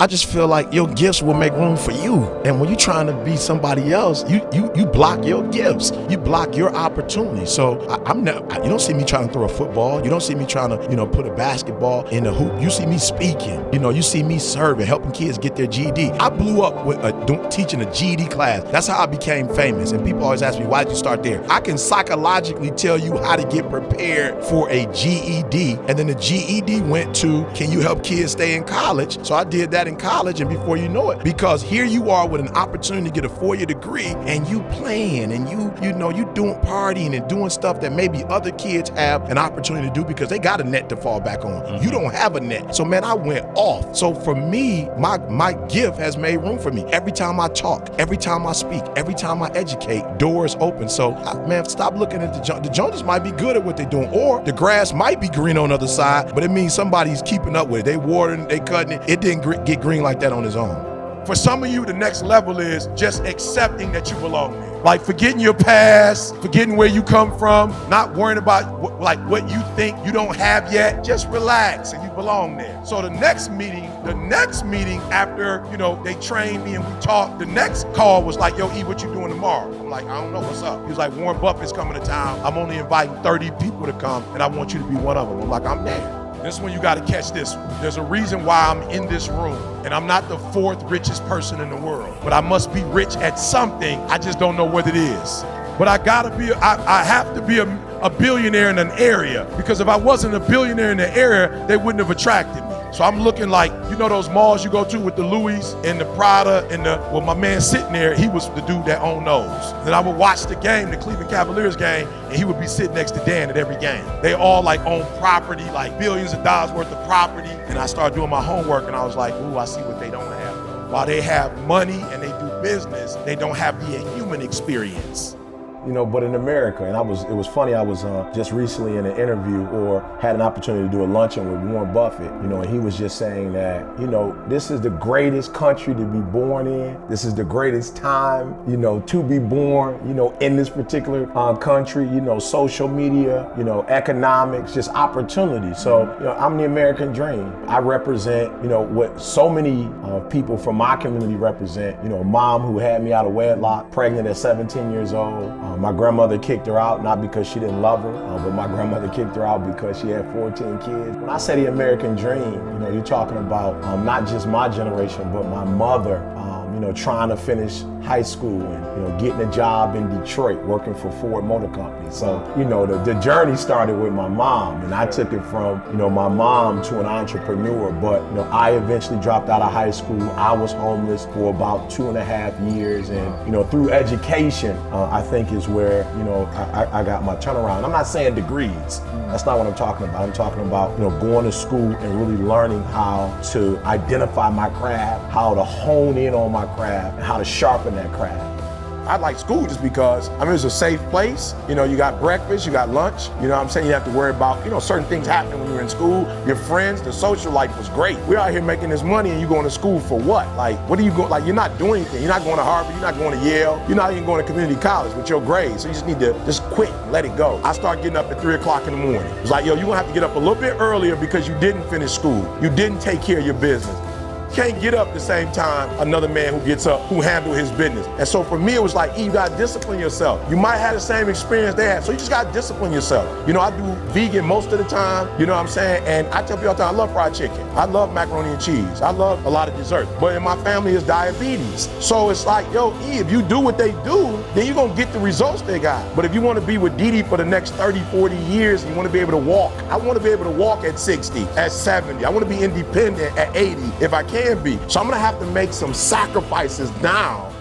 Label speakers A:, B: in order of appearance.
A: I just feel like your gifts will make room for you. And when you're trying to be somebody else, you block your gifts. You block your opportunity. So you don't see me trying to throw a football. You don't see me trying to, put a basketball in the hoop. You see me speaking. You see me serving, helping kids get their GED. I blew up with teaching a GED class. That's how I became famous. And people always ask me, why did you start there? I can psychologically tell you how to get prepared for a GED. And then the GED went to, can you help kids stay in college? So I did that in college, and before you know it, because here you are with an opportunity to get a 4-year degree, and you playing, and you doing partying and doing stuff that maybe other kids have an opportunity to do because they got a net to fall back on. You don't have a net. So man, I went off. So for me, my gift has made room for me. Every time I talk, every time I speak, every time I educate, doors open. So man, stop looking at the Joneses might be good at what they're doing, or the grass might be green on the other side, but it means somebody's keeping up with it. They watering, they cutting it. It didn't get green like that on his own. For some of you, the next level is just accepting that you belong there. Like forgetting your past, forgetting where you come from, not worrying about what you think you don't have yet. Just relax and you belong there. So the next meeting after, they trained me and we talked, the next call was like, yo, E, what you doing tomorrow? I'm like, I don't know, what's up? He was like, Warren Buffett's coming to town. I'm only inviting 30 people to come and I want you to be one of them. I'm like, I'm there. This is when you got to catch this one. There's a reason why I'm in this room, and I'm not the 4th richest person in the world, but I must be rich at something. I just don't know what it is. But I have to be a billionaire in an area, because if I wasn't a billionaire in the area, they wouldn't have attracted me. So I'm looking like, those malls you go to with the Louis and the Prada and my man sitting there, he was the dude that owned those. Then I would watch the game, the Cleveland Cavaliers game, and he would be sitting next to Dan at every game. They all own property, like billions of dollars worth of property. And I started doing my homework and I was like, ooh, I see what they don't have. While they have money and they do business, they don't have the human experience.
B: But in America, and it was funny, I was just recently in an interview or had an opportunity to do a luncheon with Warren Buffett, and he was just saying that, this is the greatest country to be born in. This is the greatest time, to be born, in this particular country, social media, economics, just opportunity. So, I'm the American dream. I represent, what so many people from my community represent, a mom who had me out of wedlock, pregnant at 17 years old. My grandmother kicked her out, not because she didn't love her, but my grandmother kicked her out because she had 14 kids. When I say the American dream, you're talking about not just my generation, but my mother, trying to finish high school and, getting a job in Detroit, working for Ford Motor Company. So, the journey started with my mom, and I took it from, my mom to an entrepreneur. But, I eventually dropped out of high school. I was homeless for about 2.5 years. And, through education, I think is where, I got my turnaround. I'm not saying degrees. That's not what I'm talking about. I'm talking about, going to school and really learning how to identify my craft, how to hone in on my craft, and how to sharpen that craft. I like school just because, it's a safe place. You got breakfast, you got lunch. You have to worry about, certain things happening when you're in school. Your friends, the social life was great. We're out here making this money and you're going to school for what? What are you going, you're not doing anything. You're not going to Harvard, you're not going to Yale, you're not even going to community college with your grades. So you just need to just quit and let it go. I started getting up at 3 o'clock in the morning. It was like, yo, you're going to have to get up a little bit earlier because you didn't finish school. You didn't take care of your business. Can't get up the same time another man who gets up, who handle his business. And so for me, it was like, you gotta discipline yourself. You might have the same experience they had, so you just gotta discipline yourself. I do vegan most of the time, and I tell people all the time, I love fried chicken. I love macaroni and cheese. I love a lot of dessert. But in my family is diabetes. So it's like, yo, E, if you do what they do, then you're gonna get the results they got. But if you wanna be with Didi for the next 30, 40 years, you wanna be able to walk. I wanna be able to walk at 60, at 70. I wanna be independent at 80 if I can be. So I'm gonna have to make some sacrifices now